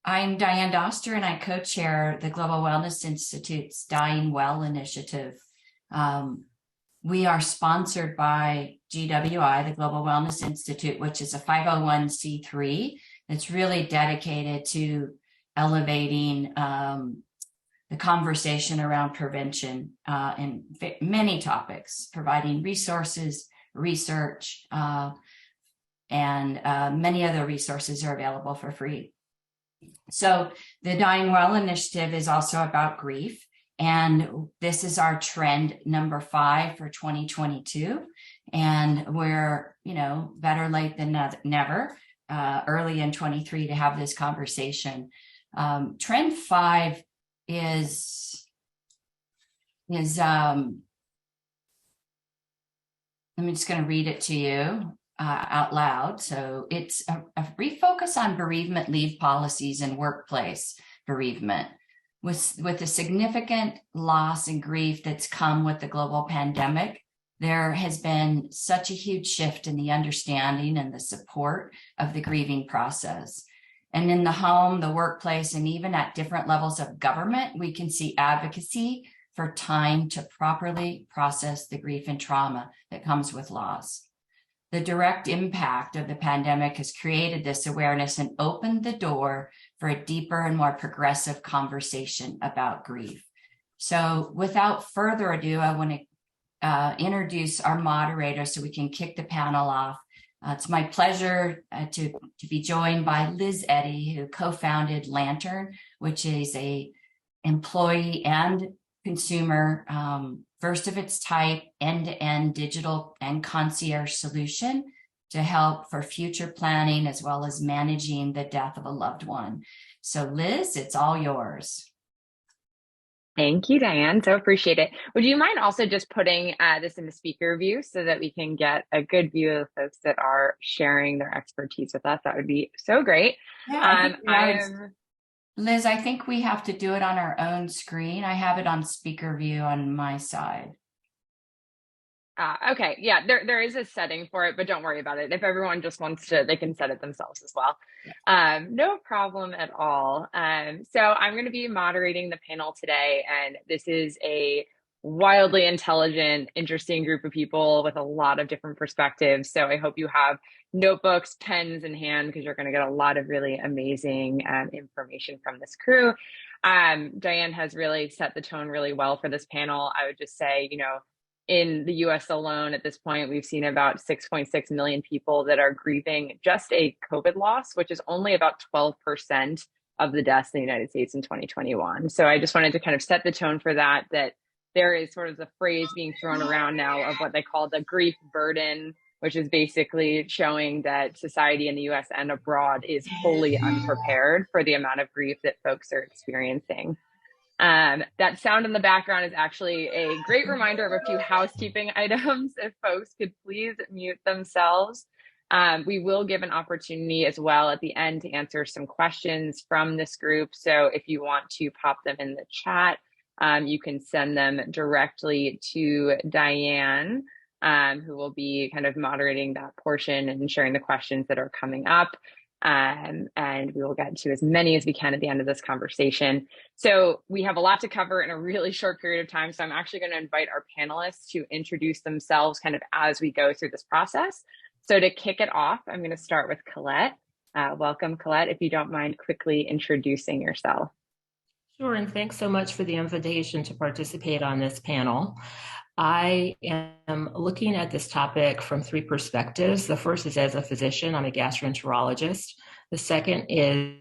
I'm Diane Doster, and I co-chair the Global Wellness Institute's Dying Well initiative. We are sponsored by GWI, the Global Wellness Institute, which is a 501c3 that's really dedicated to elevating the conversation around prevention in many topics, providing resources, research, and many other resources are available for free. So the Dying Well initiative is also about grief. And this is our trend number 5 for 2022. And we're, better late than never, early in 23 to have this conversation. Trend 5 is I'm just going to read it to you out loud. So it's a refocus on bereavement leave policies and workplace bereavement. With the significant loss and grief that's come with the global pandemic, there has been such a huge shift in the understanding and the support of the grieving process. And in the home, the workplace, and even at different levels of government, we can see advocacy for time to properly process the grief and trauma that comes with loss. The direct impact of the pandemic has created this awareness and opened the door for a deeper and more progressive conversation about grief. So without further ado, I want to introduce our moderator so we can kick the panel off. It's my pleasure to be joined by Liz Eddy, who co-founded Lantern, which is a employee and consumer first of its type, end-to-end digital and concierge solution to help for future planning as well as managing the death of a loved one. So Liz, it's all yours. Thank you, Diane. So appreciate it. Would you mind also just putting this in the speaker view so that we can get a good view of folks that are sharing their expertise with us? That would be so great. Yeah, Liz, I think we have to do it on our own screen. I have it on speaker view on my side. Okay, yeah, there is a setting for it, but don't worry about it. If everyone just wants to, they can set it themselves as well. No problem at all. So I'm going to be moderating the panel today, and this is a wildly intelligent, interesting group of people with a lot of different perspectives. So I hope you have notebooks, pens in hand, because you're going to get a lot of really amazing information from this crew. Diane has really set the tone really well for this panel. I would just say, in the US alone at this point, we've seen about 6.6 million people that are grieving just a COVID loss, which is only about 12% of the deaths in the United States in 2021. So I just wanted to kind of set the tone for that there is sort of the phrase being thrown around now of what they call the grief burden, which is basically showing that society in the US and abroad is wholly unprepared for the amount of grief that folks are experiencing. That sound in the background is actually a great reminder of a few housekeeping items. If folks could please mute themselves. We will give an opportunity as well at the end to answer some questions from this group. So if you want to pop them in the chat, you can send them directly to Diane, who will be kind of moderating that portion and sharing the questions that are coming up. And we will get to as many as we can at the end of this conversation. So we have a lot to cover in a really short period of time. So I'm actually going to invite our panelists to introduce themselves kind of as we go through this process. So to kick it off, I'm going to start with Colette. Welcome, Colette, if you don't mind quickly introducing yourself. Sure, and thanks so much for the invitation to participate on this panel. I am looking at this topic from 3 perspectives. The first is as a physician. I'm a gastroenterologist. The second is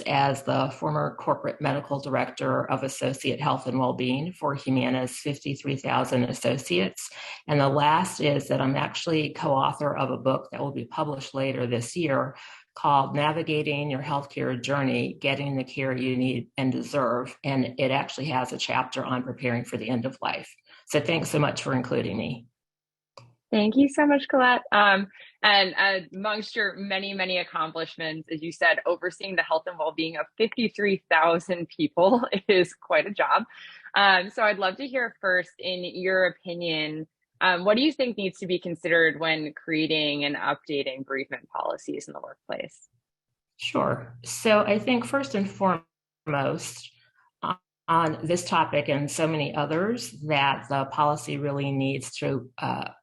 as the former corporate medical director of Associate Health and Wellbeing for Humana's 53,000 associates. And the last is that I'm actually co-author of a book that will be published later this year called Navigating Your Healthcare Journey, Getting the Care You Need and Deserve. And it actually has a chapter on preparing for the end of life. So thanks so much for including me. Thank you so much, Colette. And amongst your many, many accomplishments, as you said, overseeing the health and well-being of 53,000 people is quite a job. So I'd love to hear first, in your opinion, what do you think needs to be considered when creating and updating bereavement policies in the workplace? Sure. So I think first and foremost, on this topic and so many others, that the policy really needs to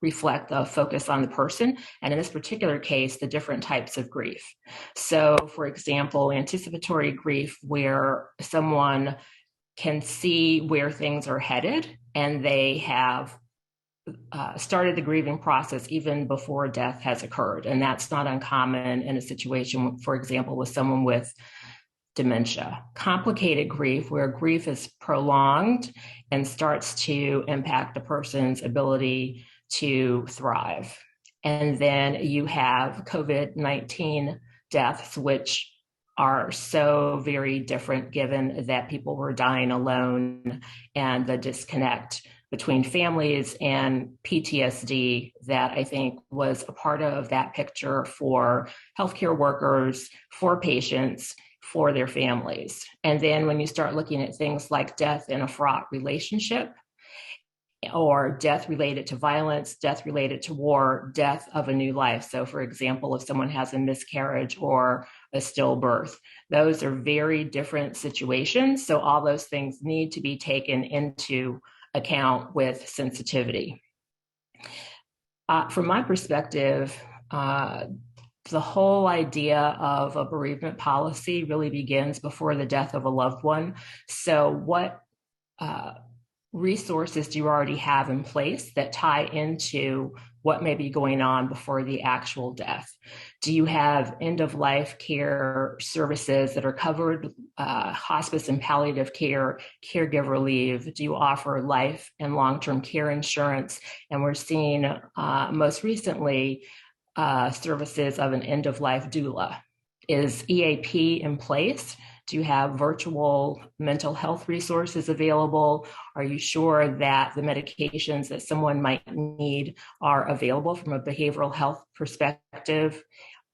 reflect the focus on the person, and in this particular case, the different types of grief. So, for example, anticipatory grief, where someone can see where things are headed and they have started the grieving process even before death has occurred. And that's not uncommon in a situation, for example, with someone with dementia. Complicated grief, where grief is prolonged and starts to impact a person's ability to thrive. And then you have COVID-19 deaths, which are so very different given that people were dying alone and the disconnect between families and PTSD that I think was a part of that picture for healthcare workers, for patients, for their families. And then when you start looking at things like death in a fraught relationship, or death related to violence, death related to war, death of a new life. So for example, if someone has a miscarriage or a stillbirth, those are very different situations. So all those things need to be taken into account with sensitivity. From my perspective, the whole idea of a bereavement policy really begins before the death of a loved one. So what resources do you already have in place that tie into what may be going on before the actual death? Do you have end-of-life care services that are covered, hospice and palliative care, caregiver leave? Do you offer life and long-term care insurance? And we're seeing most recently services of an end-of-life doula. Is EAP in place? Do you have virtual mental health resources available? Are you sure that the medications that someone might need are available from a behavioral health perspective?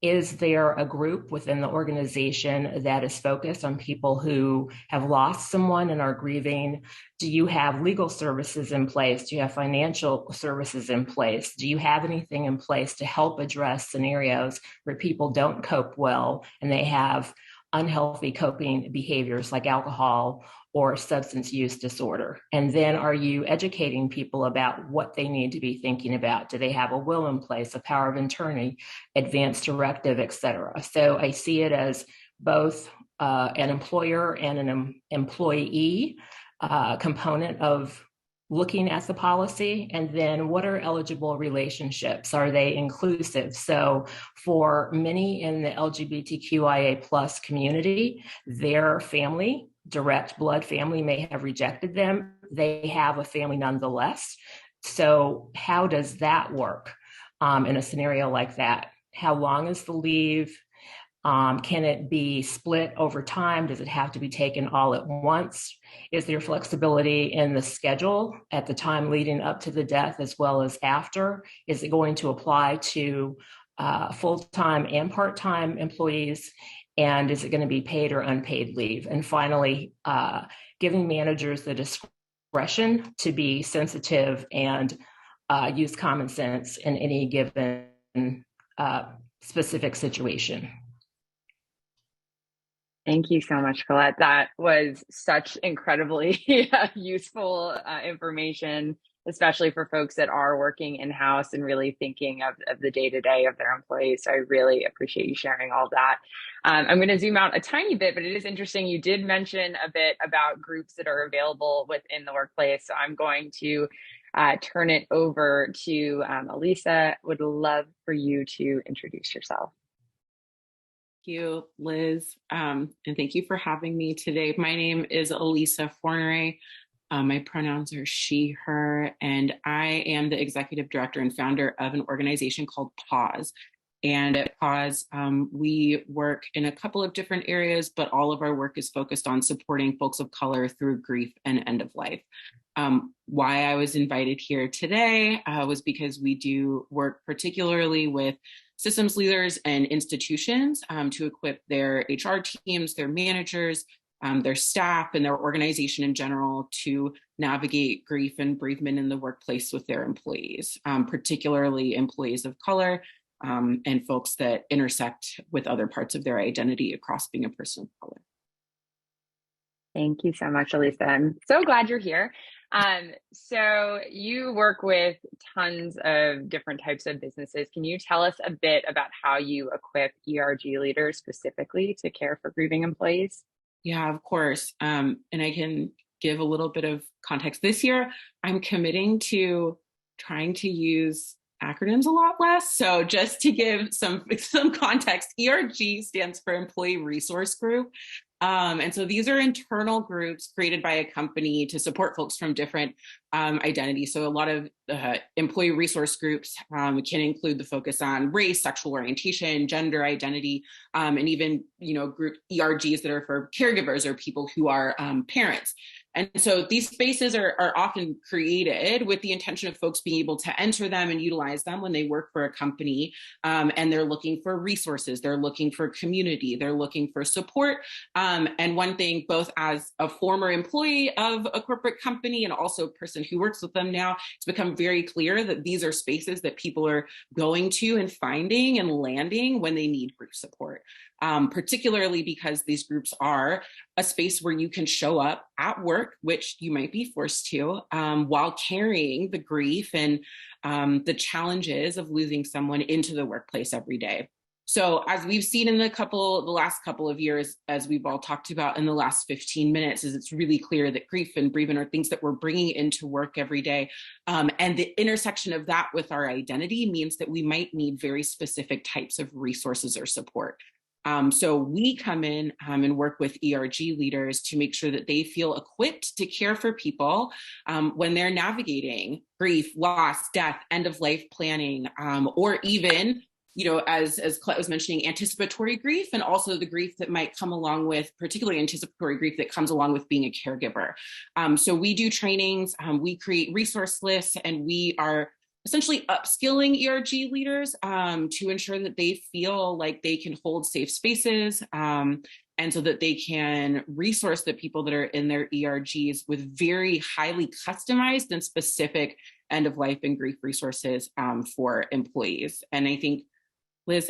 Is there a group within the organization that is focused on people who have lost someone and are grieving? Do you have legal services in place? Do you have financial services in place? Do you have anything in place to help address scenarios where people don't cope well and they have unhealthy coping behaviors like alcohol or substance use disorder? And then are you educating people about what they need to be thinking about? Do they have a will in place, a power of attorney, advance directive, et cetera? So I see it as both an employer and an employee component of looking at the policy. And then what are eligible relationships? Are they inclusive? So for many in the LGBTQIA plus community, their family, direct blood family, may have rejected them. They have a family nonetheless. So how does that work in a scenario like that? How long is the leave? Can it be split over time? Does it have to be taken all at once? Is there flexibility in the schedule at the time leading up to the death as well as after? Is it going to apply to full-time and part-time employees? And is it going to be paid or unpaid leave? And finally, giving managers the discretion to be sensitive and use common sense in any given specific situation. Thank you so much, Colette. That was such incredibly useful information, especially for folks that are working in-house and really thinking of the day-to-day of their employees. So I really appreciate you sharing all that. I'm going to zoom out a tiny bit, but it is interesting. You did mention a bit about groups that are available within the workplace. So I'm going to turn it over to Elisa. Would love for you to introduce yourself. Thank you, Liz, and thank you for having me today. My name is Elisa Fornery. My pronouns are she, her, and I am the executive director and founder of an organization called Pause. And at Pause, we work in a couple of different areas, but all of our work is focused on supporting folks of color through grief and end of life. Why I was invited here today was because we do work particularly with systems leaders and institutions to equip their HR teams, their managers, their staff, and their organization in general to navigate grief and bereavement in the workplace with their employees, particularly employees of color, and folks that intersect with other parts of their identity across being a person of color. Thank you so much, Elisa. I'm so glad you're here. So you work with tons of different types of businesses. Can you tell us a bit about how you equip ERG leaders specifically to care for grieving employees? Yeah, of course. And I can give a little bit of context. This year, I'm committing to trying to use acronyms a lot less. So just to give some context, ERG stands for Employee Resource Group. And so these are internal groups created by a company to support folks from different identities. So a lot of employee resource groups can include the focus on race, sexual orientation, gender identity, and even, group ERGs that are for caregivers or people who are parents. And so these spaces are often created with the intention of folks being able to enter them and utilize them when they work for a company, and they're looking for resources, they're looking for community, they're looking for support. And one thing, both as a former employee of a corporate company and also a person who works with them now, it's become very clear that these are spaces that people are going to and finding and landing when they need grief support. Particularly because these groups are a space where you can show up at work, which you might be forced to, while carrying the grief and the challenges of losing someone into the workplace every day. So as we've seen in the last couple of years, as we've all talked about in the last 15 minutes, is it's really clear that grief and bereavement are things that we're bringing into work every day. And the intersection of that with our identity means that we might need very specific types of resources or support. So we come in and work with ERG leaders to make sure that they feel equipped to care for people when they're navigating grief, loss, death, end of life planning, or even, as Colette was mentioning, anticipatory grief, and also the grief that might come along with, particularly anticipatory grief that comes along with being a caregiver. So we do trainings, we create resource lists, and we are essentially upskilling ERG leaders to ensure that they feel like they can hold safe spaces, and so that they can resource the people that are in their ERGs with very highly customized and specific end of life and grief resources for employees. And I think, Liz,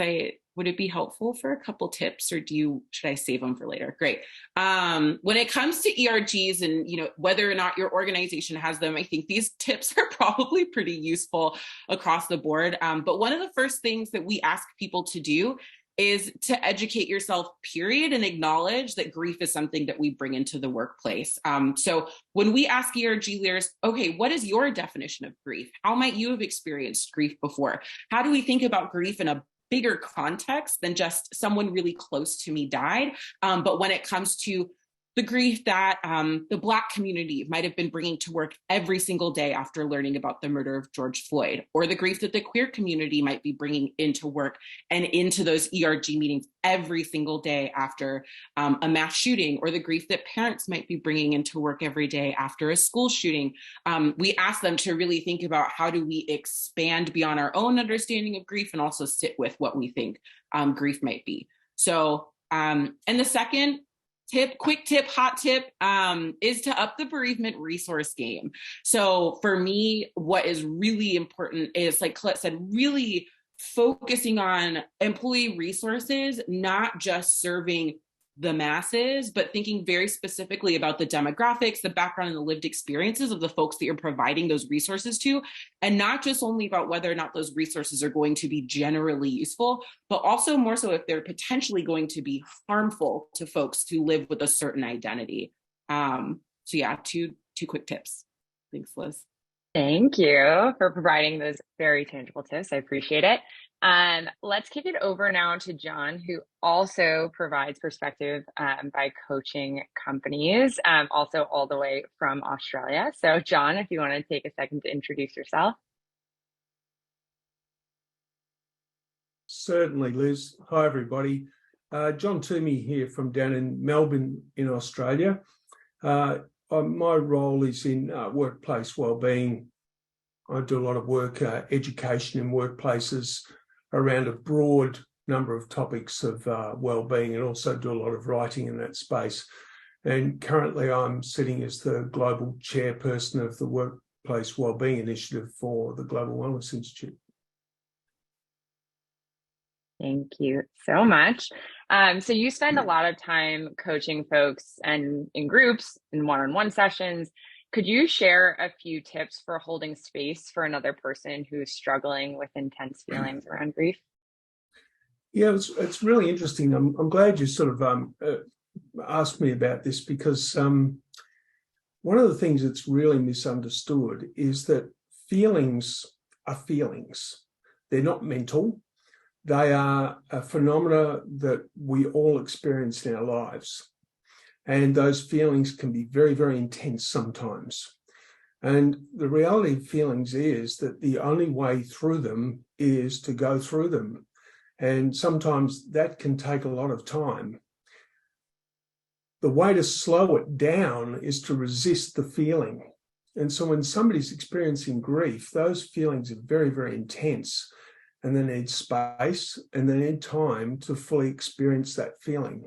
would it be helpful for a couple tips, or should I save them for later? Great. When it comes to ERGs and whether or not your organization has them, I think these tips are probably pretty useful across the board. But one of the first things that we ask people to do is to educate yourself, period, and acknowledge that grief is something that we bring into the workplace. So when we ask ERG leaders, okay, what is your definition of grief? How might you have experienced grief before? How do we think about grief in a bigger context than just someone really close to me died? But when it comes to the grief that the Black community might have been bringing to work every single day after learning about the murder of George Floyd, or the grief that the queer community might be bringing into work and into those ERG meetings every single day after a mass shooting, or the grief that parents might be bringing into work every day after a school shooting, we ask them to really think about how do we expand beyond our own understanding of grief and also sit with what we think grief might be. So, and the second quick tip, hot tip, is to up the bereavement resource game. So for me, what is really important is, like Colette said, really focusing on employee resources, not just serving the masses, but thinking very specifically about the demographics, the background, and the lived experiences of the folks that you're providing those resources to, and not just only about whether or not those resources are going to be generally useful, but also more so if they're potentially going to be harmful to folks who live with a certain identity. So yeah, two quick tips. Thanks, Liz. Thank you for providing those very tangible tips. I appreciate it. Let's kick it over now to John, who also provides perspective by coaching companies, also all the way from Australia. So John, if you want to take a second to introduce yourself. Certainly, Liz. Hi, everybody. John Toomey here from down in Melbourne in Australia. My role is in workplace wellbeing. I do a lot of work, education in workplaces around a broad number of topics of wellbeing, and also do a lot of writing in that space. And currently I'm sitting as the global chairperson of the Workplace Wellbeing Initiative for the Global Wellness Institute. Thank you so much. So you spend a lot of time coaching folks and in groups and one-on-one sessions. Could you share a few tips for holding space for another person who's struggling with intense feelings around grief? Yeah, it's really interesting. I'm glad you sort of asked me about this, because one of the things that's really misunderstood is that feelings are feelings. They're not mental. They are a phenomena that we all experience in our lives. And those feelings can be very, very intense sometimes. And the reality of feelings is that the only way through them is to go through them. And sometimes that can take a lot of time. The way to slow it down is to resist the feeling. And so when somebody's experiencing grief, those feelings are very, very intense, and they need space and they need time to fully experience that feeling.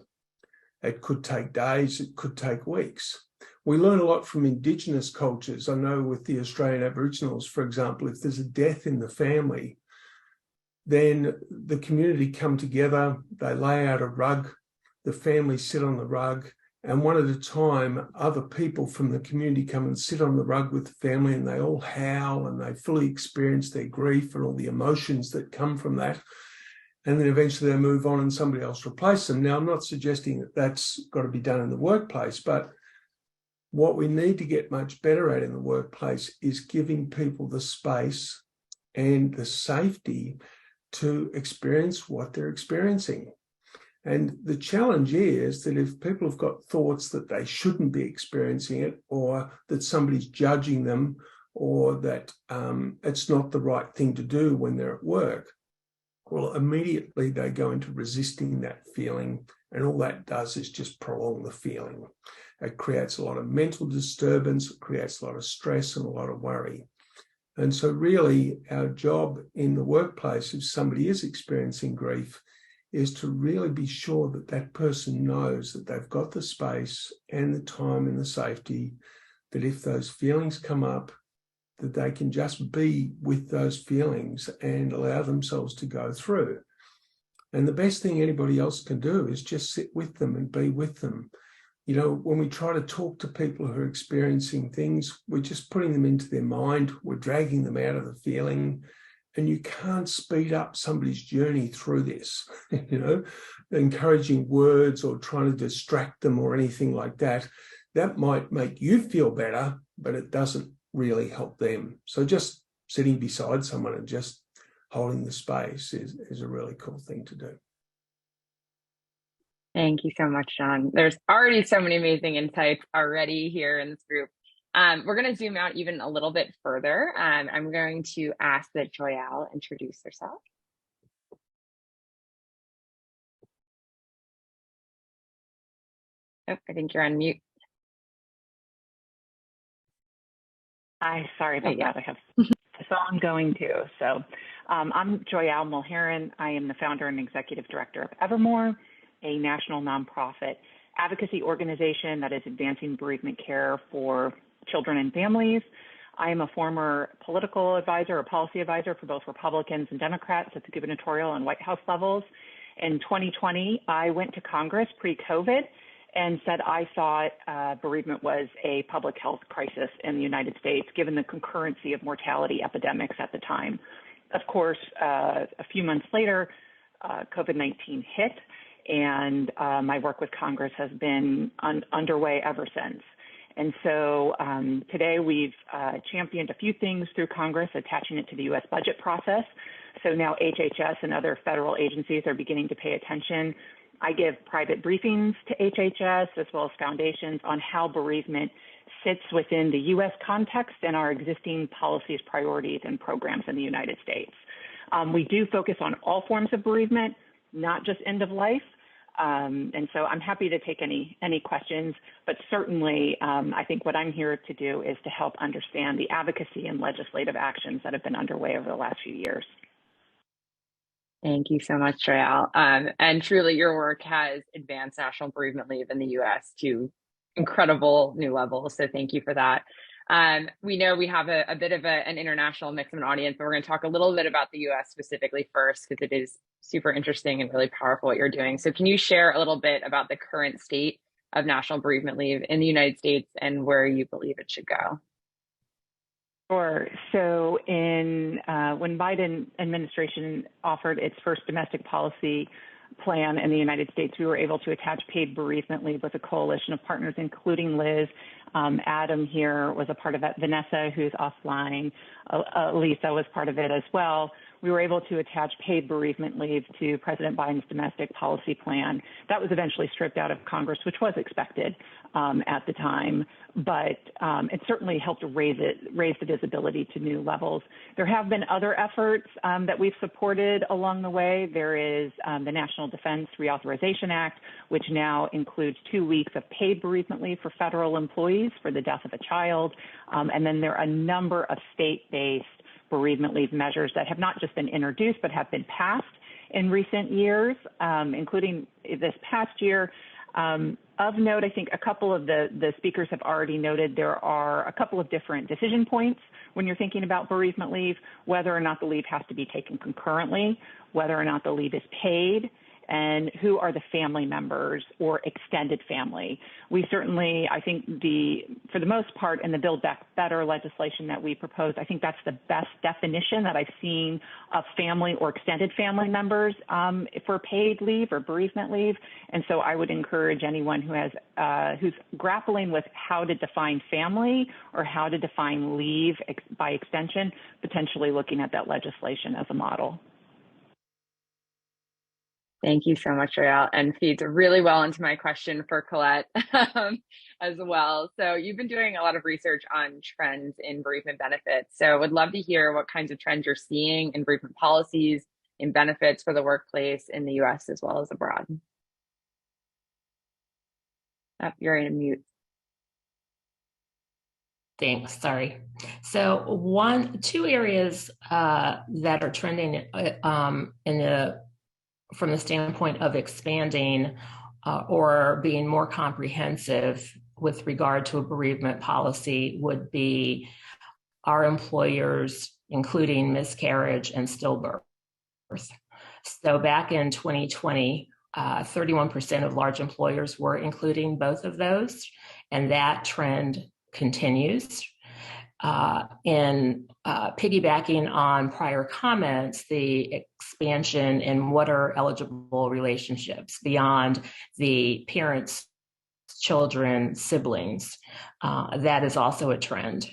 It could take days, it could take weeks. We learn a lot from Indigenous cultures. I know with the Australian Aboriginals, for example, if there's a death in the family, then the community come together, they lay out a rug, the family sit on the rug, and one at a time, other people from the community come and sit on the rug with the family, and they all howl and they fully experience their grief and all the emotions that come from that. And then eventually they move on and somebody else replaces them. Now, I'm not suggesting that that's got to be done in the workplace, but what we need to get much better at in the workplace is giving people the space and the safety to experience what they're experiencing. And the challenge is that if people have got thoughts that they shouldn't be experiencing it, or that somebody's judging them, or that it's not the right thing to do when they're at work, well, immediately they go into resisting that feeling, and all that does is just prolong the feeling. It creates a lot of mental disturbance, it creates a lot of stress and a lot of worry. And so really our job in the workplace, if somebody is experiencing grief, is to really be sure that that person knows that they've got the space and the time and the safety, that if those feelings come up, that they can just be with those feelings and allow themselves to go through. And the best thing anybody else can do is just sit with them and be with them. You know, when we try to talk to people who are experiencing things, we're just putting them into their mind, we're dragging them out of the feeling, and you can't speed up somebody's journey through this, you know, encouraging words or trying to distract them or anything like that. That might make you feel better, but it doesn't really help them. So just sitting beside someone and just holding the space is a really cool thing to do. Thank you so much, John. There's already so many amazing insights already here in this group. We're going to zoom out even a little bit further. I'm going to ask that Joyelle introduce herself. Oh, I think you're on mute. Sorry about that. I have so I'm going to. So I'm Joyelle Mulherin. I am the founder and executive director of Evermore, a national nonprofit advocacy organization that is advancing bereavement care for children and families. I am a former political advisor or policy advisor for both Republicans and Democrats at the gubernatorial and White House levels. In 2020, I went to Congress pre-COVID and said I thought bereavement was a public health crisis in the United States, given the concurrency of mortality epidemics at the time. Of course, a few months later, COVID-19 hit, and my work with Congress has been underway ever since. And so today we've championed a few things through Congress, attaching it to the U.S. budget process. So now HHS and other federal agencies are beginning to pay attention. I give private briefings to HHS as well as foundations on how bereavement sits within the U.S. context and our existing policies, priorities, and programs in the United States. We do focus on all forms of bereavement, not just end of life. And so I'm happy to take any questions, but certainly I think what I'm here to do is to help understand the advocacy and legislative actions that have been underway over the last few years. Thank you so much, Joyelle. And truly, your work has advanced national bereavement leave in the U.S. to incredible new levels. So thank you for that. We know we have a bit of an international mix of an audience, but we're going to talk a little bit about the US specifically first, because it is super interesting and really powerful what you're doing. So can you share a little bit about the current state of national bereavement leave in the United States and where you believe it should go? Sure. So when Biden administration offered its first domestic policy plan in the United States, we were able to attach paid bereavement leave with a coalition of partners, including Liz. Adam here was a part of it. Vanessa, who's offline, Lisa was part of it as well. We were able to attach paid bereavement leave to President Biden's domestic policy plan. That was eventually stripped out of Congress, which was expected at the time, but it certainly helped raise the visibility to new levels. There have been other efforts that we've supported along the way. There is the National Defense Reauthorization Act, which now includes 2 weeks of paid bereavement leave for federal employees for the death of a child. And then there are a number of state-based bereavement leave measures that have not just been introduced, but have been passed in recent years, including this past year. Of note, I think a couple of the speakers have already noted there are a couple of different decision points when you're thinking about bereavement leave, whether or not the leave has to be taken concurrently, whether or not the leave is paid, and who are the family members or extended family. We certainly, I think for the most part in the Build Back Better legislation that we proposed, I think that's the best definition that I've seen of family or extended family members for paid leave or bereavement leave. And so I would encourage anyone who's grappling with how to define family or how to define leave by extension, potentially looking at that legislation as a model. Thank you so much, Joyelle, and feeds really well into my question for Colette as well. So you've been doing a lot of research on trends in bereavement benefits. So would love to hear what kinds of trends you're seeing in bereavement policies, in benefits for the workplace in the US as well as abroad. Oh, you're in mute. Thanks, sorry. So two areas that are trending from the standpoint of expanding or being more comprehensive with regard to a bereavement policy would be our employers, including miscarriage and stillbirth. So back in 2020, 31% of large employers were including both of those, and that trend continues. Piggybacking on prior comments, the expansion in what are eligible relationships beyond the parents, children, siblings, that is also a trend.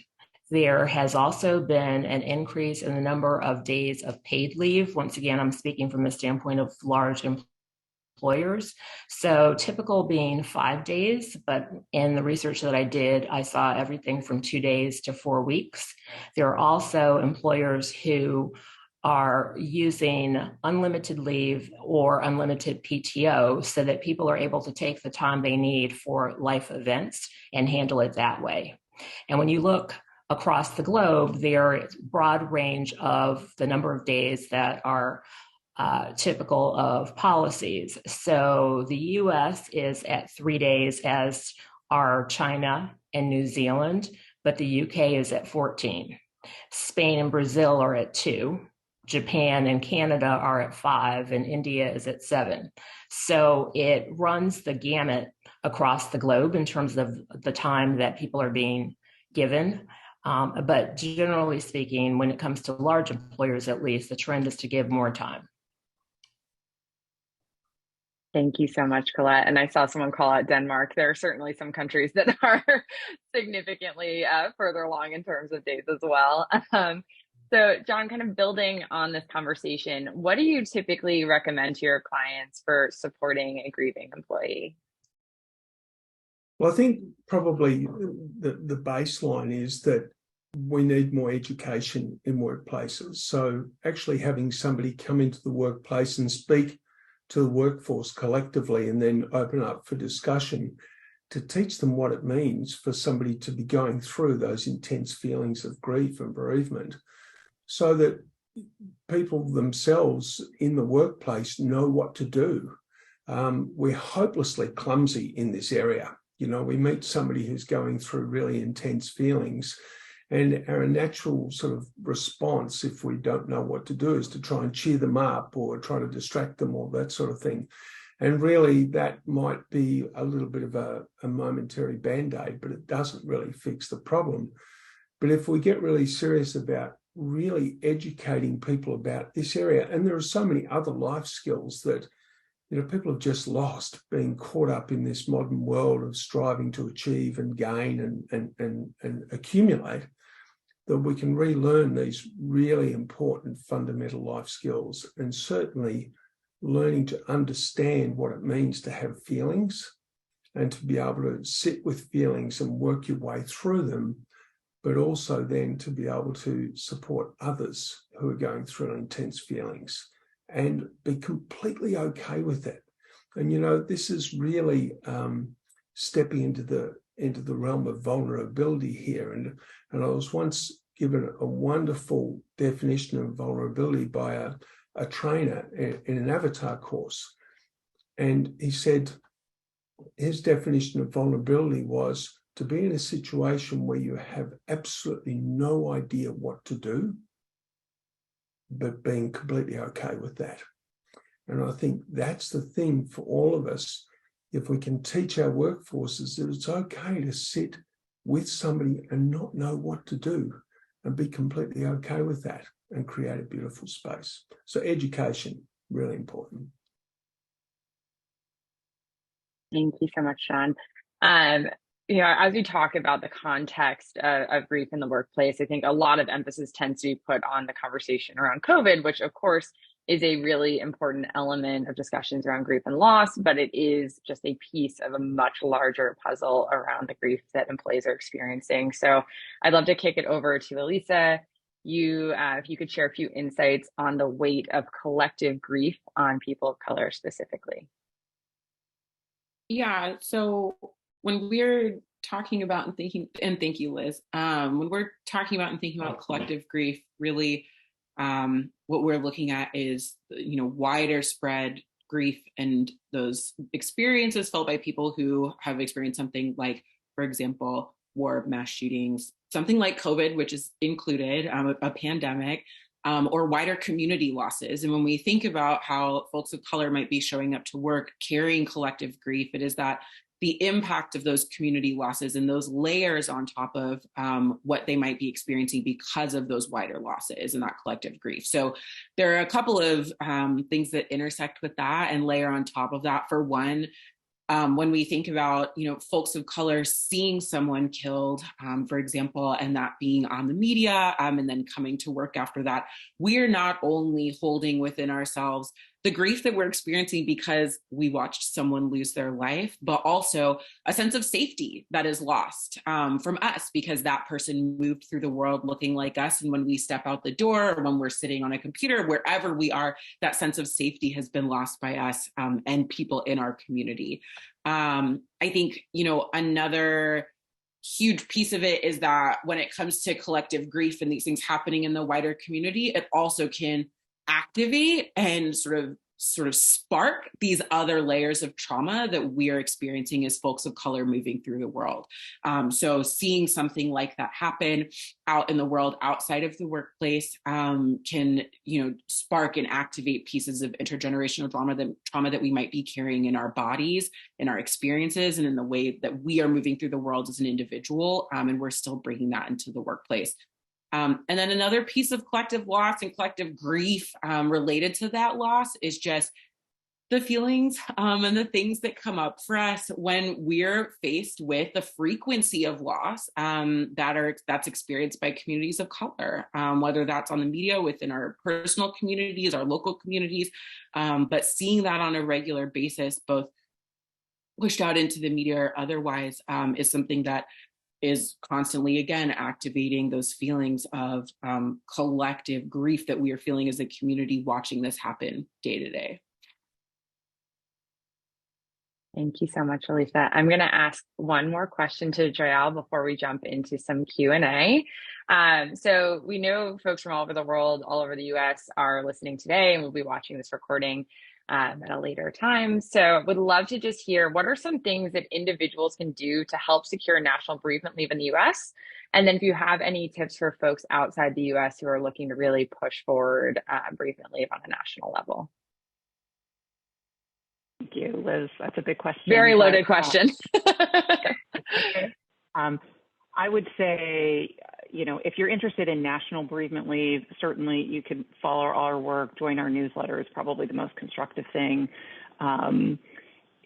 There has also been an increase in the number of days of paid leave. Once again, I'm speaking from the standpoint of large employers. So typical being 5 days, but in the research that I did, I saw everything from 2 days to 4 weeks. There are also employers who are using unlimited leave or unlimited PTO so that people are able to take the time they need for life events and handle it that way. And when you look across the globe, there is a broad range of the number of days that are typical of policies. So the US is at 3 days, as are China and New Zealand, but the UK is at 14. Spain and Brazil are at 2. Japan and Canada are at 5, and India is at 7. So it runs the gamut across the globe in terms of the time that people are being given. But generally speaking, when it comes to large employers, at least, the trend is to give more time. Thank you so much, Colette. And I saw someone call out Denmark. There are certainly some countries that are significantly further along in terms of days as well. So John, kind of building on this conversation, what do you typically recommend to your clients for supporting a grieving employee? Well, I think probably the baseline is that we need more education in workplaces. So actually having somebody come into the workplace and speak to the workforce collectively and then open up for discussion to teach them what it means for somebody to be going through those intense feelings of grief and bereavement, so that people themselves in the workplace know what to do. We're hopelessly clumsy in this area. You know, we meet somebody who's going through really intense feelings, and our natural sort of response, if we don't know what to do, is to try and cheer them up or try to distract them or that sort of thing. And really, that might be a little bit of a momentary band-aid, but it doesn't really fix the problem. But if we get really serious about really educating people about this area, and there are so many other life skills that, you know, people have just lost, being caught up in this modern world of striving to achieve and gain and accumulate, that we can relearn these really important fundamental life skills, and certainly learning to understand what it means to have feelings and to be able to sit with feelings and work your way through them, but also then to be able to support others who are going through intense feelings and be completely okay with it. And, you know, this is really stepping into the realm of vulnerability here. And I was once given a wonderful definition of vulnerability by a trainer in an avatar course. And he said his definition of vulnerability was to be in a situation where you have absolutely no idea what to do, but being completely okay with that. And I think that's the thing for all of us. If we can teach our workforces that it's okay to sit with somebody and not know what to do and be completely okay with that and create a beautiful space. So education, really important. Thank you so much, Sean. You know, as we talk about the context of grief in the workplace, I think a lot of emphasis tends to be put on the conversation around COVID, which of course is a really important element of discussions around grief and loss, but it is just a piece of a much larger puzzle around the grief that employees are experiencing. So I'd love to kick it over to Elisa. If you could share a few insights on the weight of collective grief on people of color specifically. Yeah, so when we're talking about and thinking, and thank you, Liz, when we're talking about and thinking about collective grief, really what we're looking at is, you know, wider spread grief and those experiences felt by people who have experienced something like, for example, war, mass shootings, something like COVID, which is included, a pandemic, or wider community losses. And when we think about how folks of color might be showing up to work carrying collective grief, it is that the impact of those community losses and those layers on top of what they might be experiencing because of those wider losses and that collective grief. So there are a couple of things that intersect with that and layer on top of that. For one, when we think about, you know, folks of color seeing someone killed, for example, and that being on the media and then coming to work after that, we're not only holding within ourselves the grief that we're experiencing because we watched someone lose their life, but also a sense of safety that is lost from us because that person moved through the world looking like us. And when we step out the door or when we're sitting on a computer, wherever we are, that sense of safety has been lost by us and people in our community. I think, you know, another huge piece of it is that when it comes to collective grief and these things happening in the wider community, it also can activate and sort of spark these other layers of trauma that we are experiencing as folks of color moving through the world. So seeing something like that happen out in the world outside of the workplace can, you know, spark and activate pieces of intergenerational trauma that we might be carrying in our bodies, in our experiences, and in the way that we are moving through the world as an individual. And we're still bringing that into the workplace. And then another piece of collective loss and collective grief related to that loss is just the feelings and the things that come up for us when we're faced with the frequency of loss that's experienced by communities of color, whether that's on the media, within our personal communities, our local communities, but seeing that on a regular basis, both pushed out into the media or otherwise, is something that is constantly, again, activating those feelings of collective grief that we are feeling as a community watching this happen day to day. Thank you so much, Elisa. I'm going to ask one more question to Joelle before we jump into some Q&A. So we know folks from all over the world, all over the US are listening today and will be watching this recording. at a later time. So would love to just hear, what are some things that individuals can do to help secure national bereavement leave in the US? And then if you have any tips for folks outside the US who are looking to really push forward bereavement leave on a national level. Thank you, Liz. That's a big question. Very loaded question. I would say, if you're interested in national bereavement leave, certainly you can follow our work, join our newsletter is probably the most constructive thing.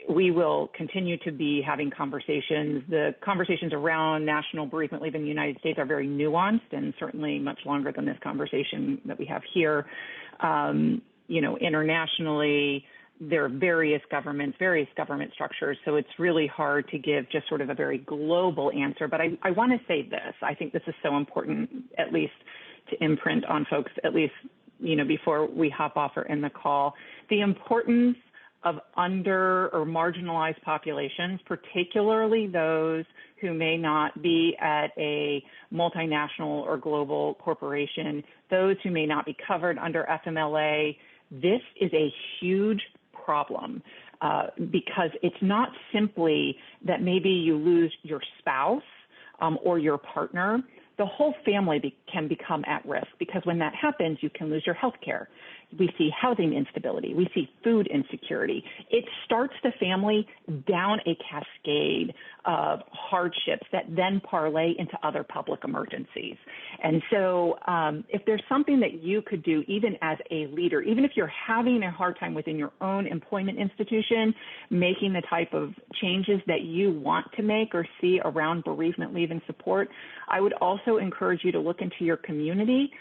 We will continue to be having conversations. The conversations around national bereavement leave in the United States are very nuanced and certainly much longer than this conversation that we have here. Internationally, there are various government structures, so it's really hard to give just sort of a very global answer. But I want to say this. I think this is so important, at least to imprint on folks, at least, before we hop off or end the call, the importance of under or marginalized populations, particularly those who may not be at a multinational or global corporation, those who may not be covered under FMLA. This is a huge problem because it's not simply that maybe you lose your spouse or your partner. The whole family can become at risk because when that happens, you can lose your health care. We see housing instability. We see food insecurity. It starts the family down a cascade of hardships that then parlay into other public emergencies. And so if there's something that you could do, even as a leader, even if you're having a hard time within your own employment institution, making the type of changes that you want to make or see around bereavement leave and support, I would also encourage you to look into your community.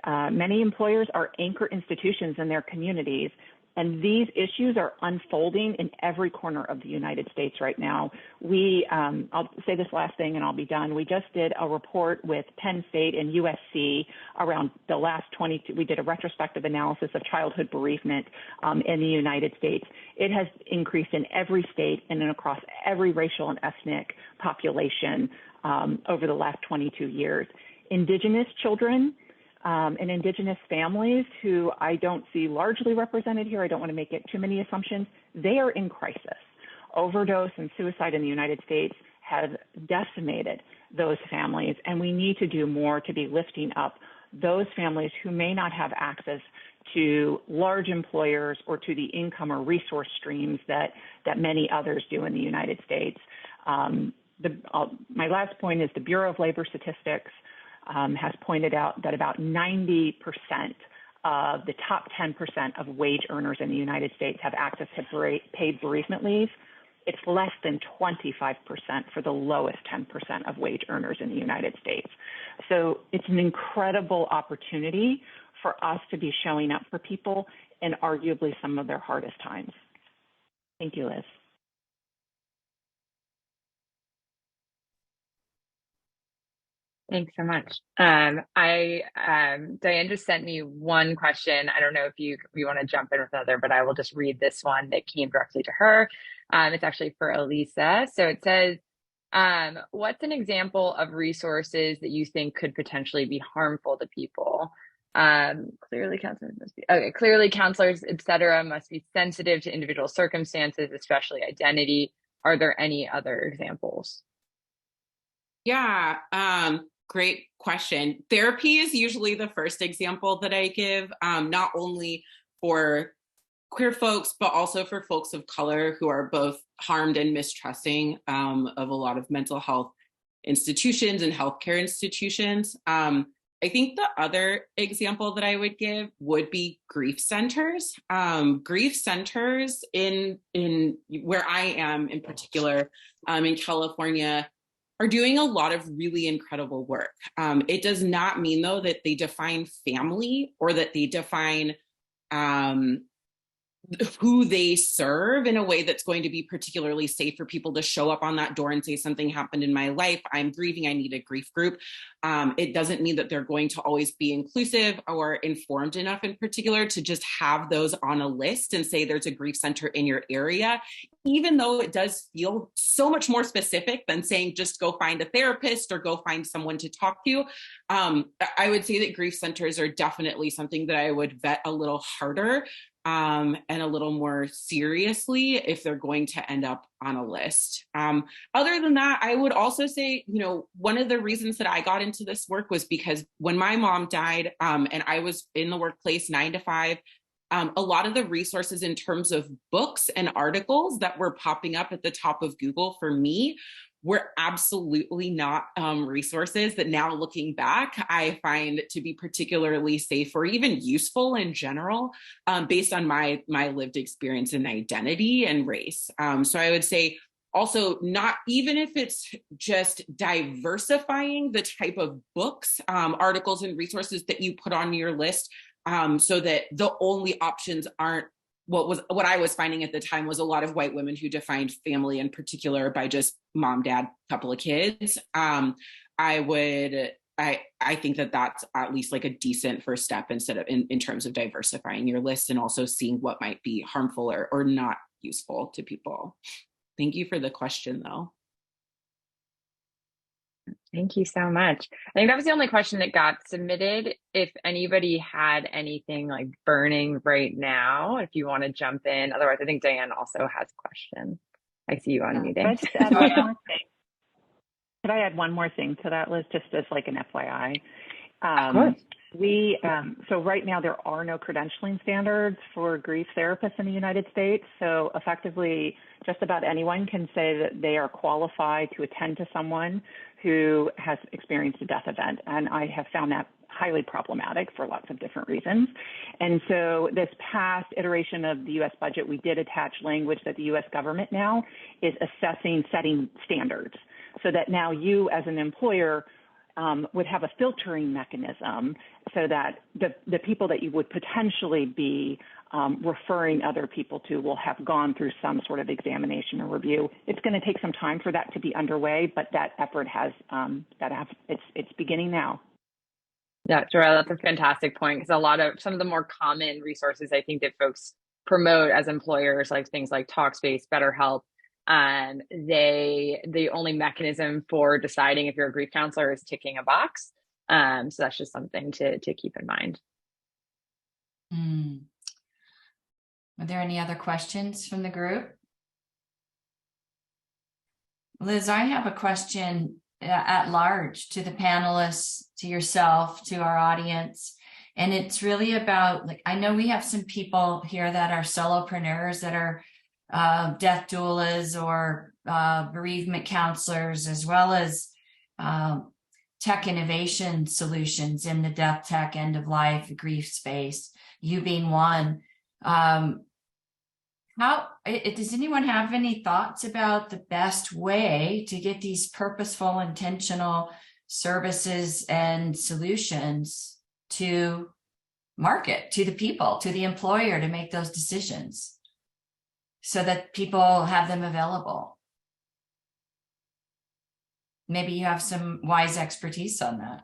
Many employers are anchor institutions in their communities, and these issues are unfolding in every corner of the United States right now. I'll say this last thing and I'll be done. We just did a report with Penn State and USC around the last 22. We did a retrospective analysis of childhood bereavement in the United States. It has increased in every state and across every racial and ethnic population over the last 22 years. Indigenous children and Indigenous families, who I don't see largely represented here, I don't want to make it too many assumptions, they are in crisis. Overdose and suicide in the United States have decimated those families, and we need to do more to be lifting up those families who may not have access to large employers or to the income or resource streams that many others do in the United States. My last point is the Bureau of Labor Statistics has pointed out that about 90% of the top 10% of wage earners in the United States have access to paid bereavement leave. It's less than 25% for the lowest 10% of wage earners in the United States. So it's an incredible opportunity for us to be showing up for people in arguably some of their hardest times. Thank you, Liz. Thanks so much. Diane just sent me one question. I don't know if you want to jump in with another, but I will just read this one that came directly to her. It's actually for Elisa. So it says, what's an example of resources that you think could potentially be harmful to people? Clearly counselors, et cetera, must be sensitive to individual circumstances, especially identity. Are there any other examples? Yeah, great question. Therapy is usually the first example that I give, not only for queer folks, but also for folks of color who are both harmed and mistrusting of a lot of mental health institutions and healthcare institutions. I think the other example that I would give would be grief centers. Grief centers in where I am in particular, in California, are doing a lot of really incredible work. It does not mean, though, that they define family or that they define who they serve in a way that's going to be particularly safe for people to show up on that door and say, something happened in my life, I'm grieving, I need a grief group. It doesn't mean that they're going to always be inclusive or informed enough in particular to just have those on a list and say there's a grief center in your area, even though it does feel so much more specific than saying just go find a therapist or go find someone to talk to. I would say that grief centers are definitely something that I would vet a little harder. and a little more seriously if they're going to end up on a list. Other than that, I would also say, one of the reasons that I got into this work was because when my mom died, and I was in the workplace 9 to 5, a lot of the resources in terms of books and articles that were popping up at the top of Google for me were absolutely not resources that now looking back, I find to be particularly safe or even useful in general, based on my lived experience in identity and race. So I would say also, not even if it's just diversifying the type of books, articles, and resources that you put on your list, so that the only options aren't what I was finding at the time was a lot of white women who defined family in particular by just mom, dad, couple of kids. I think that that's at least like a decent first step instead of in terms of diversifying your list and also seeing what might be harmful or not useful to people. Thank you for the question, though. Thank you so much. I think that was the only question that got submitted. If anybody had anything like burning right now, if you want to jump in. Otherwise, I think Diane also has a question. I see you unmuting. Could I just add one more thing? Could I add one more thing to that, Liz, just as like an FYI? Of course. So right now there are no credentialing standards for grief therapists in the United States. So effectively, just about anyone can say that they are qualified to attend to someone who has experienced a death event. And I have found that highly problematic for lots of different reasons. And so this past iteration of the U.S. budget, we did attach language that the U.S. government now is setting standards, so that now you as an employer would have a filtering mechanism so that the people that you would potentially be referring other people to will have gone through some sort of examination or review. It's going to take some time for that to be underway, but that effort has it's beginning now. Yeah, Joelle, that's a fantastic point, because some of the more common resources I think that folks promote as employers, like things like Talkspace, BetterHelp, the only mechanism for deciding if you're a grief counselor is ticking a box. So that's just something to keep in mind. Are there any other questions from the group? Liz, I have a question at large to the panelists, to yourself, to our audience. And it's really about, like, I know we have some people here that are solopreneurs, that are death doulas or bereavement counselors, as well as tech innovation solutions in the death tech, end of life, grief space, you being one. Does anyone have any thoughts about the best way to get these purposeful, intentional services and solutions to market, to the people, to the employer, to make those decisions so that people have them available? Maybe you have some wise expertise on that.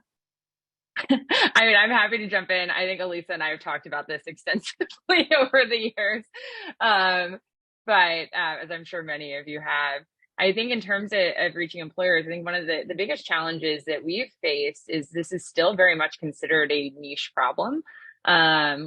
I mean, I'm happy to jump in. I think Elisa and I have talked about this extensively over the years. But as I'm sure many of you have, I think in terms of reaching employers, I think one of the biggest challenges that we've faced is this is still very much considered a niche problem,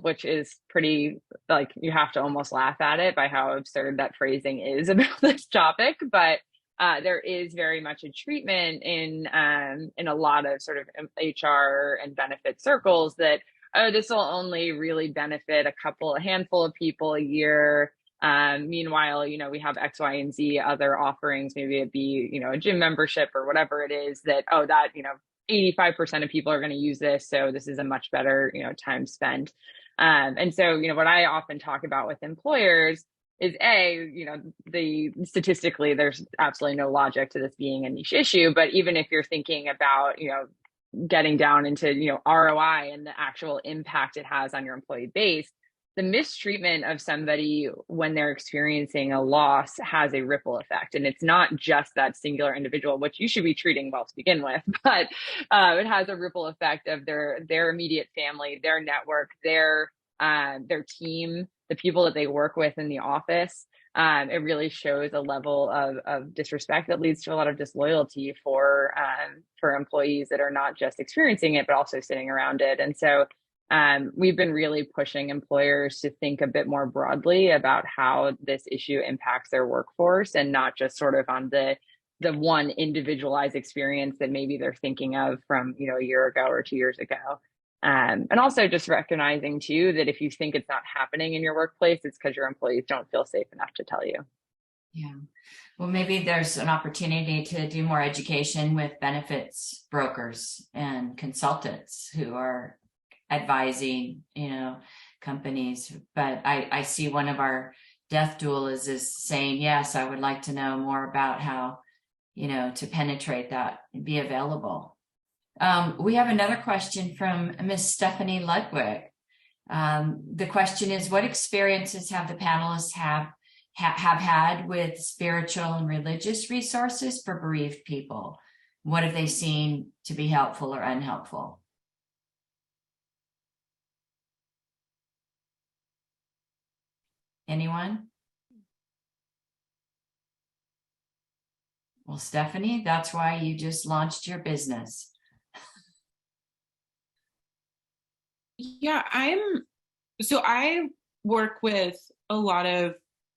which is pretty, like, you have to almost laugh at it by how absurd that phrasing is about this topic. But there is very much a treatment in a lot of sort of HR and benefit circles that, oh, this will only really benefit a handful of people a year. Meanwhile, we have X, Y, and Z other offerings, maybe it be, a gym membership or whatever it is that, 85% of people are going to use this. So this is a much better, time spent. And so, what I often talk about with employers is statistically, there's absolutely no logic to this being a niche issue. But even if you're thinking about, getting down into, ROI and the actual impact it has on your employee base, the mistreatment of somebody when they're experiencing a loss has a ripple effect. And it's not just that singular individual, which you should be treating well to begin with, but it has a ripple effect of their immediate family, their network, their team, the people that they work with in the office. It really shows a level of disrespect that leads to a lot of disloyalty for employees that are not just experiencing it, but also sitting around it. And so we've been really pushing employers to think a bit more broadly about how this issue impacts their workforce, and not just sort of on the one individualized experience that maybe they're thinking of from, a year ago or 2 years ago. And also just recognizing too that if you think it's not happening in your workplace, it's because your employees don't feel safe enough to tell you. Yeah. Well, maybe there's an opportunity to do more education with benefits brokers and consultants who are advising, companies. But I see one of our death doulas is saying, yes, I would like to know more about how, to penetrate that and be available. We have another question from Miss Stephanie Ludwig. The question is, what experiences have the panelists have had with spiritual and religious resources for bereaved people? What have they seen to be helpful or unhelpful? Anyone? Well, Stephanie, that's why you just launched your business. Yeah, I work with a lot of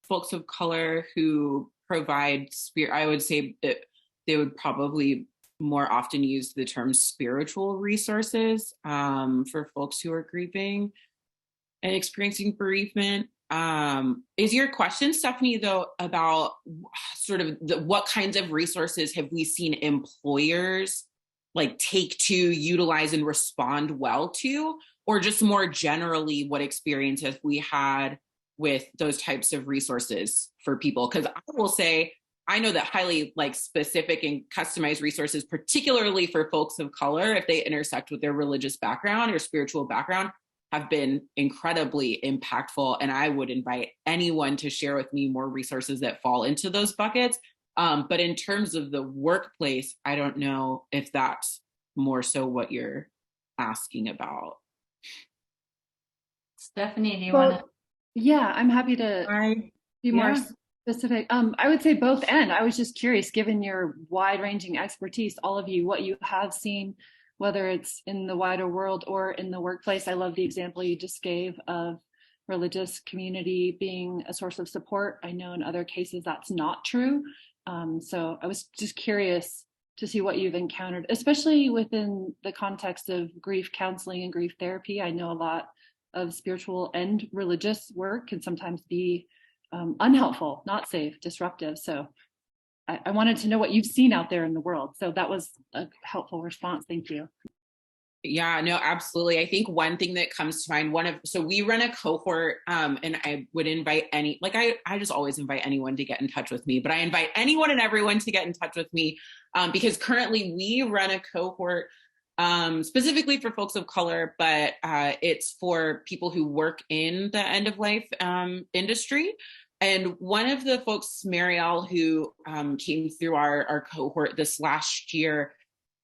folks of color who provide I would say that they would probably more often use the term spiritual resources for folks who are grieving and experiencing bereavement. Is your question, Stephanie, though, about sort of what kinds of resources have we seen employers take to utilize and respond well to, or just more generally, what experience have we had with those types of resources for people? Because I will say, I know that highly specific and customized resources, particularly for folks of color, if they intersect with their religious background or spiritual background, have been incredibly impactful. And I would invite anyone to share with me more resources that fall into those buckets. But in terms of the workplace, I don't know if that's more so what you're asking about. Stephanie, do you want to? Yeah, I'm happy to be more specific. I would say both and. I was just curious, given your wide-ranging expertise, all of you, what you have seen, whether it's in the wider world or in the workplace. I love the example you just gave of religious community being a source of support. I know in other cases that's not true. So I was just curious to see what you've encountered, especially within the context of grief counseling and grief therapy. I know a lot of spiritual and religious work can sometimes be unhelpful, not safe, disruptive. So I wanted to know what you've seen out there in the world. So that was a helpful response. Thank you. Yeah, no, absolutely. I think one thing that comes to mind, so we run a cohort and I would invite I just always invite anyone to get in touch with me, but I invite anyone and everyone to get in touch with me because currently we run a cohort specifically for folks of color, but it's for people who work in the end of life industry. And one of the folks, Marielle, who came through our cohort this last year,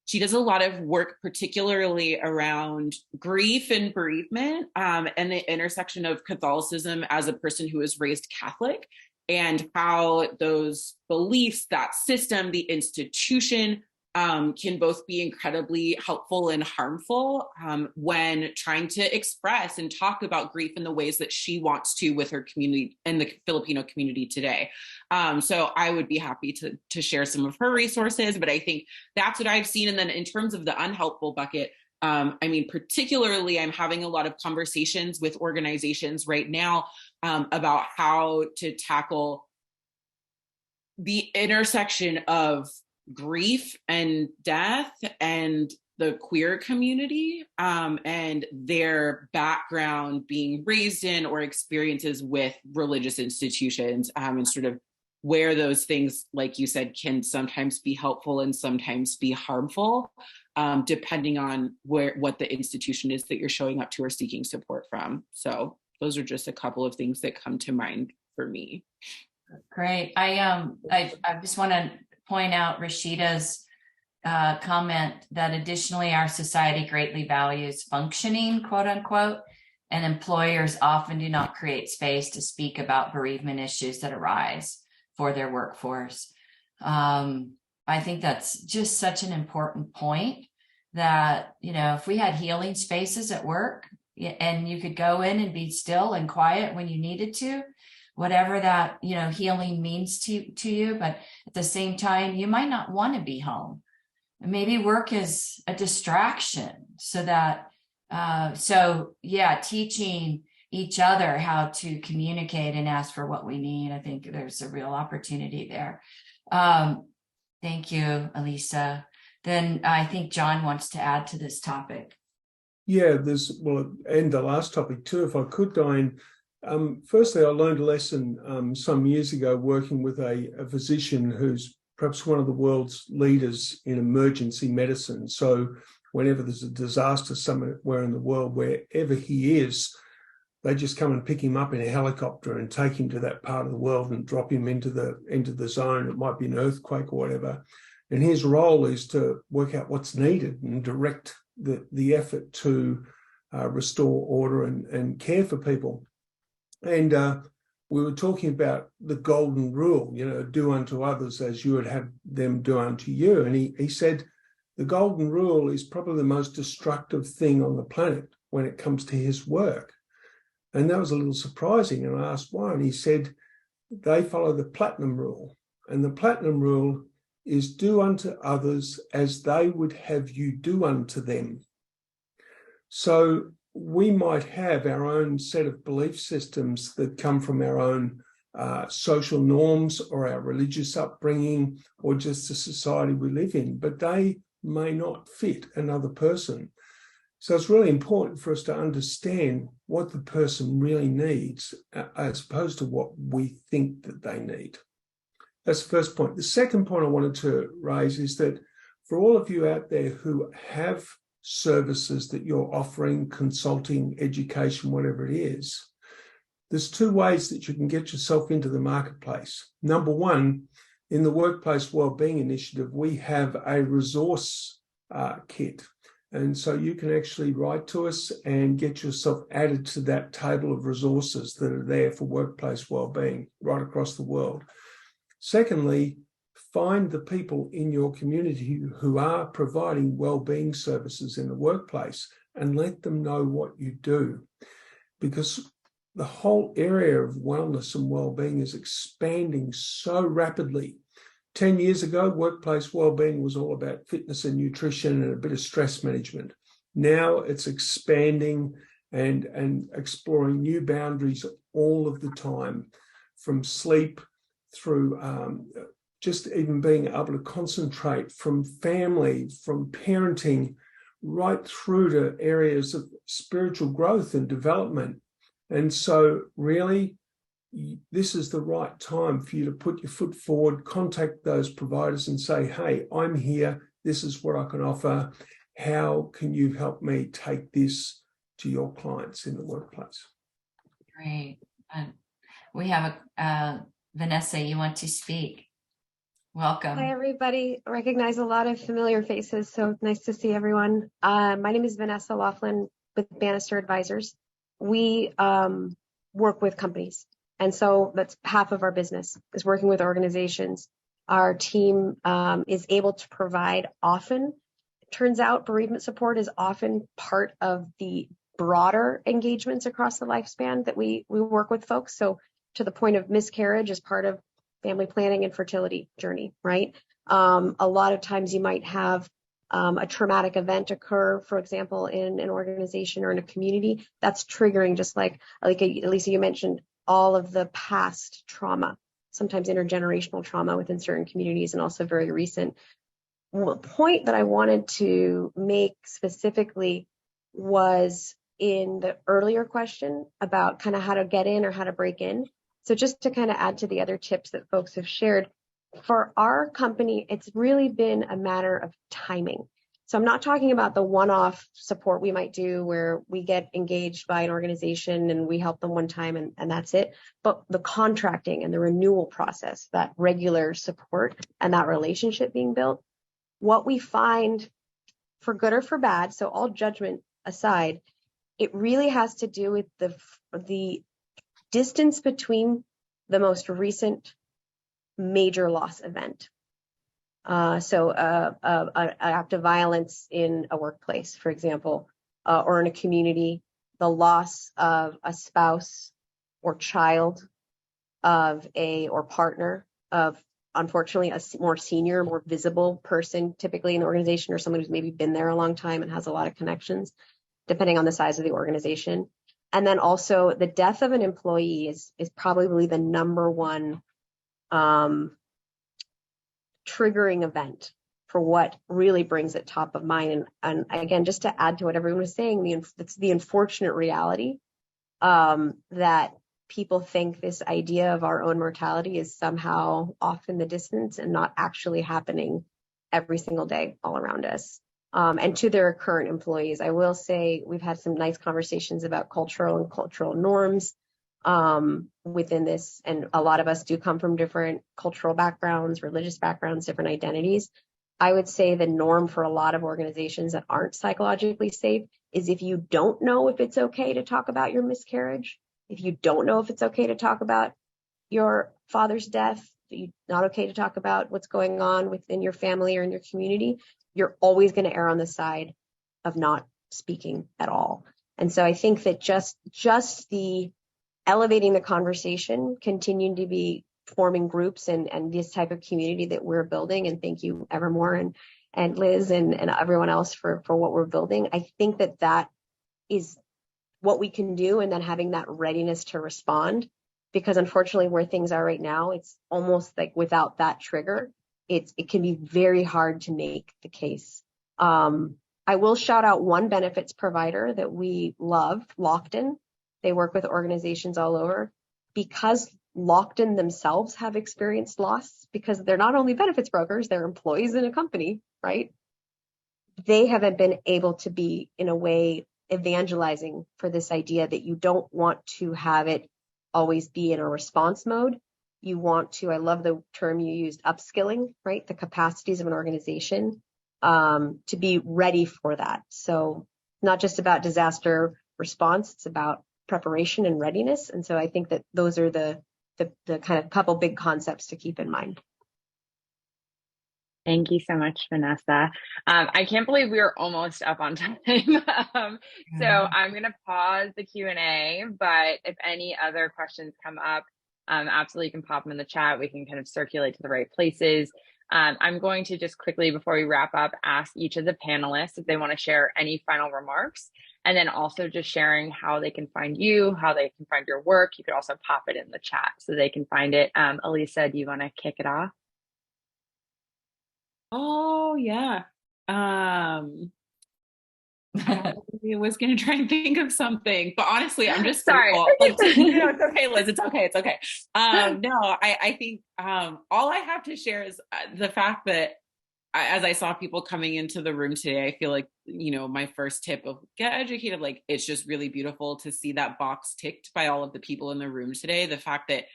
she does a lot of work, particularly around grief and bereavement and the intersection of Catholicism as a person who was raised Catholic, and how those beliefs, that system, the institution can both be incredibly helpful and harmful when trying to express and talk about grief in the ways that she wants to with her community and the Filipino community today. So I would be happy to share some of her resources, but I think that's what I've seen. And then in terms of the unhelpful bucket, particularly I'm having a lot of conversations with organizations right now about how to tackle the intersection of grief and death and the queer community and their background being raised in or experiences with religious institutions and sort of where those things, like you said, can sometimes be helpful and sometimes be harmful, depending on what the institution is that you're showing up to or seeking support from. So those are just a couple of things that come to mind for me. Great. I just want to point out Rashida's comment that additionally our society greatly values functioning, quote unquote, and employers often do not create space to speak about bereavement issues that arise for their workforce. I think that's just such an important point that, if we had healing spaces at work, and you could go in and be still and quiet when you needed to, whatever that, healing means to you. But at the same time, you might not want to be home. Maybe work is a distraction, so that, teaching each other how to communicate and ask for what we need. I think there's a real opportunity there. Thank you, Elisa. Then I think John wants to add to this topic. Yeah, and the last topic too, if I could, Diane. Firstly, I learned a lesson some years ago working with a physician who's perhaps one of the world's leaders in emergency medicine. So whenever there's a disaster somewhere in the world, wherever he is, they just come and pick him up in a helicopter and take him to that part of the world and drop him into the zone. It might be an earthquake or whatever. And his role is to work out what's needed and direct the effort to restore order and care for people. And we were talking about the golden rule, do unto others as you would have them do unto you. And he said the golden rule is probably the most destructive thing on the planet when it comes to his work. And that was a little surprising. And I asked why. And he said they follow the platinum rule. And the platinum rule is do unto others as they would have you do unto them. So we might have our own set of belief systems that come from our own social norms or our religious upbringing or just the society we live in, but they may not fit another person. So it's really important for us to understand what the person really needs as opposed to what we think that they need. That's the first point. The second point I wanted to raise is that for all of you out there who have services that you're offering, consulting, education, whatever it is, there's two ways that you can get yourself into the marketplace. Number one, in the Workplace Wellbeing Initiative, we have a resource kit. And so you can actually write to us and get yourself added to that table of resources that are there for workplace wellbeing right across the world. Secondly, find the people in your community who are providing wellbeing services in the workplace and let them know what you do. Because the whole area of wellness and wellbeing is expanding so rapidly. 10 years ago, workplace wellbeing was all about fitness and nutrition and a bit of stress management. Now it's expanding and exploring new boundaries all of the time, from sleep through just even being able to concentrate, from family, from parenting, right through to areas of spiritual growth and development. And so really, this is the right time for you to put your foot forward, contact those providers and say, hey, I'm here. This is what I can offer. How can you help me take this to your clients in the workplace? Great. We have Vanessa, you want to speak? Welcome. Hi, everybody. I recognize a lot of familiar faces, so nice to see everyone. My name is Vanessa Laughlin with Bannister Advisors. We work with companies. And so that's half of our business is working with organizations. Our team is able to provide often. It turns out bereavement support is often part of the broader engagements across the lifespan that we work with folks. So to the point of miscarriage as part of family planning and fertility journey, right? A lot of times you might have a traumatic event occur, for example, in an organization or in a community that's triggering, just like Elisa, you mentioned, all of the past trauma, sometimes intergenerational trauma within certain communities and also very recent. The point that I wanted to make specifically was in the earlier question about kind of how to get in or how to break in. So just to kind of add to the other tips that folks have shared, for our company, it's really been a matter of timing. So I'm not talking about the one-off support we might do where we get engaged by an organization and we help them one time and that's it. But the contracting and the renewal process, that regular support and that relationship being built, what we find, for good or for bad, so all judgment aside, it really has to do with the distance between the most recent major loss event. So an act of violence in a workplace, for example, or in a community, the loss of a spouse or child or partner of, unfortunately, a more senior, more visible person, typically in the organization, or someone who's maybe been there a long time and has a lot of connections, depending on the size of the organization. And then also the death of an employee is probably the number one triggering event for what really brings it top of mind. And again, just to add to what everyone was saying, it's the unfortunate reality that people think this idea of our own mortality is somehow off in the distance and not actually happening every single day all around us. And to their current employees, I will say we've had some nice conversations about cultural norms within this. And a lot of us do come from different cultural backgrounds, religious backgrounds, different identities. I would say the norm for a lot of organizations that aren't psychologically safe is if you don't know if it's okay to talk about your miscarriage, if you don't know if it's okay to talk about your father's death, it's not okay to talk about what's going on within your family or in your community, you're always going to err on the side of not speaking at all. And so I think that just the elevating the conversation, continuing to be forming groups and this type of community that we're building, and thank you Evermore and Liz and everyone else for what we're building. I think that is what we can do, and then having that readiness to respond, because unfortunately where things are right now, it's almost like without that trigger, it can be very hard to make the case. I will shout out one benefits provider that we love, Lockton. They work with organizations all over, because Lockton themselves have experienced loss, because they're not only benefits brokers, they're employees in a company, right? They haven't been able to be, in a way, evangelizing for this idea that you don't want to have it always be in a response mode. You want to, I love the term you used, upskilling, right? The capacities of an organization to be ready for that. So not just about disaster response, it's about preparation and readiness. And so I think that those are the kind of couple big concepts to keep in mind. Thank you so much, Vanessa. I can't believe we are almost up on time. So I'm going to pause the Q&A, but if any other questions come up, absolutely you can pop them in the chat. We can kind of circulate to the right places. I'm going to just quickly, before we wrap up, ask each of the panelists if they want to share any final remarks, and then also just sharing how they can find you, how they can find your work. You could also pop it in the chat so they can find it. Elisa, do you want to kick it off? Oh, yeah. I was going to try and think of something, but honestly, I'm just sorry. Like, no, it's okay, Liz. It's okay. It's okay. No, I think all I have to share is the fact that as I saw people coming into the room today, I feel like, my first tip of get educated, like, it's just really beautiful to see that box ticked by all of the people in the room today. The fact that,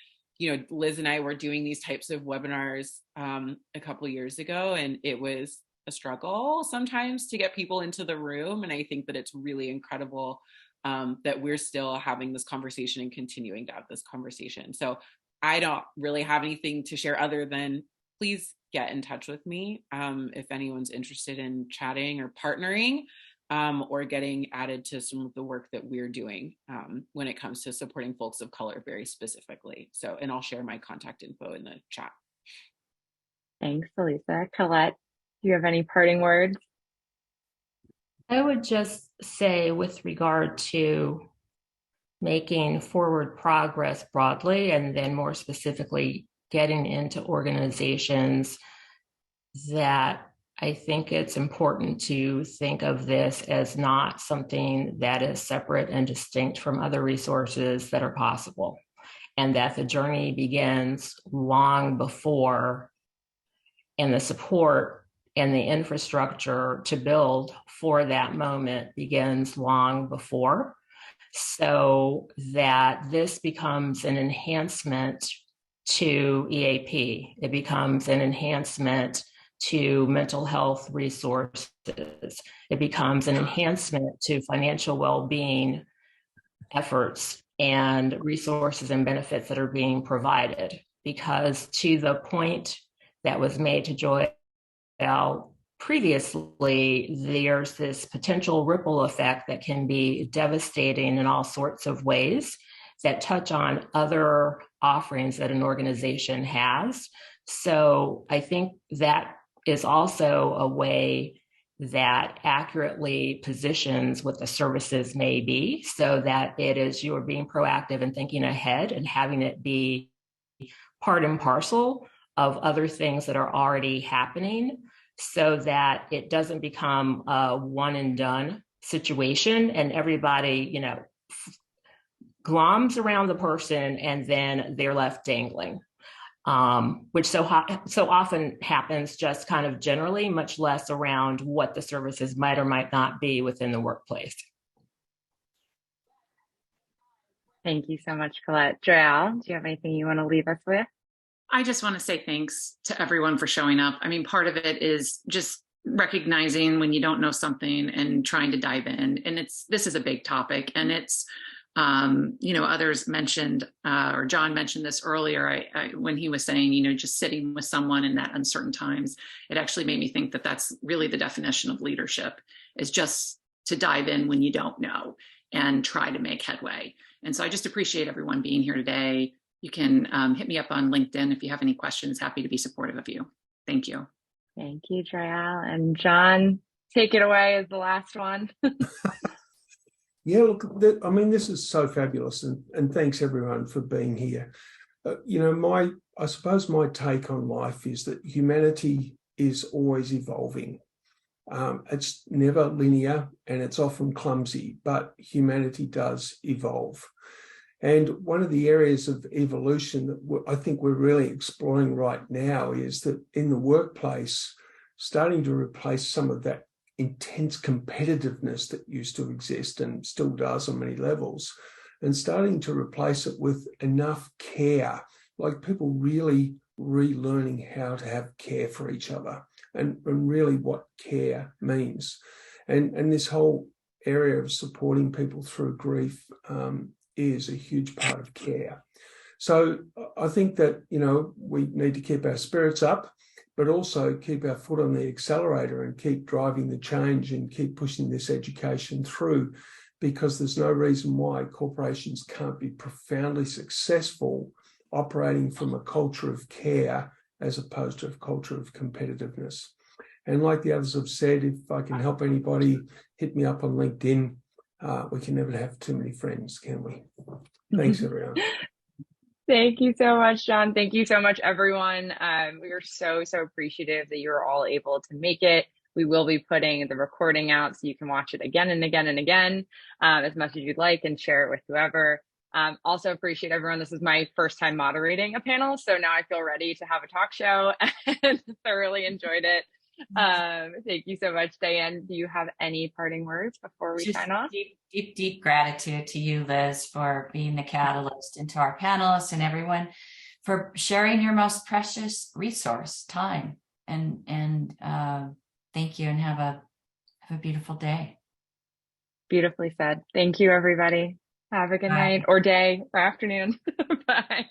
Liz and I were doing these types of webinars a couple of years ago, and it was a struggle sometimes to get people into the room. And I think that it's really incredible that we're still having this conversation and continuing to have this conversation. So I don't really have anything to share other than please get in touch with me if anyone's interested in chatting or partnering or getting added to some of the work that we're doing when it comes to supporting folks of color very specifically. So, and I'll share my contact info in the chat. Thanks, Elisa. Colette, do you have any parting words? I would just say, with regard to making forward progress broadly, and then more specifically getting into organizations, that I think it's important to think of this as not something that is separate and distinct from other resources that are possible, and that the journey begins long before, and the support and the infrastructure to build for that moment begins long before, so that this becomes an enhancement to EAP. It becomes an enhancement to mental health resources. It becomes an enhancement to financial well-being efforts and resources and benefits that are being provided. Because to the point that was made to Joelle, previously, there's this potential ripple effect that can be devastating in all sorts of ways that touch on other offerings that an organization has. So I think that is also a way that accurately positions what the services may be, so that it is you're being proactive and thinking ahead and having it be part and parcel of other things that are already happening, so that it doesn't become a one and done situation and everybody, gloms around the person and then they're left dangling, which so often happens just kind of generally, much less around what the services might or might not be within the workplace. Thank you so much, Colette. Joelle, do you have anything you want to leave us with? I just want to say thanks to everyone for showing up. I mean, part of it is just recognizing when you don't know something and trying to dive in. And this is a big topic, and it's, others mentioned, or John mentioned this earlier, when he was saying, just sitting with someone in that uncertain times, it actually made me think that that's really the definition of leadership, is just to dive in when you don't know and try to make headway. And so I just appreciate everyone being here today. You can hit me up on LinkedIn if you have any questions. Happy to be supportive of you. Thank you. Thank you, Joelle. And John, take it away as the last one. Yeah, look, this is so fabulous, and thanks everyone for being here. I suppose my take on life is that humanity is always evolving. It's never linear and it's often clumsy, but humanity does evolve. And one of the areas of evolution that I think we're really exploring right now is that in the workplace, starting to replace some of that intense competitiveness that used to exist and still does on many levels, and starting to replace it with enough care, like people really relearning how to have care for each other and really what care means. And this whole area of supporting people through grief is a huge part of care. So I think that, we need to keep our spirits up, but also keep our foot on the accelerator and keep driving the change and keep pushing this education through, because there's no reason why corporations can't be profoundly successful operating from a culture of care as opposed to a culture of competitiveness. And like the others have said, if I can help anybody, hit me up on LinkedIn. We can never have too many friends, can we? Thanks, everyone. Thank you so much, John. Thank you so much, everyone. We are so appreciative that you're all able to make it. We will be putting the recording out so you can watch it again and again and again, as much as you'd like, and share it with whoever. Also appreciate everyone. This is my first time moderating a panel, so now I feel ready to have a talk show and thoroughly enjoyed it. Thank you so much, Diane. Do you have any parting words before we sign off? Deep gratitude to you, Liz, for being the catalyst, and to our panelists and everyone for sharing your most precious resource, time. And thank you, and have a beautiful day. Beautifully said. Thank you, everybody. Have a good night or day or afternoon. Bye.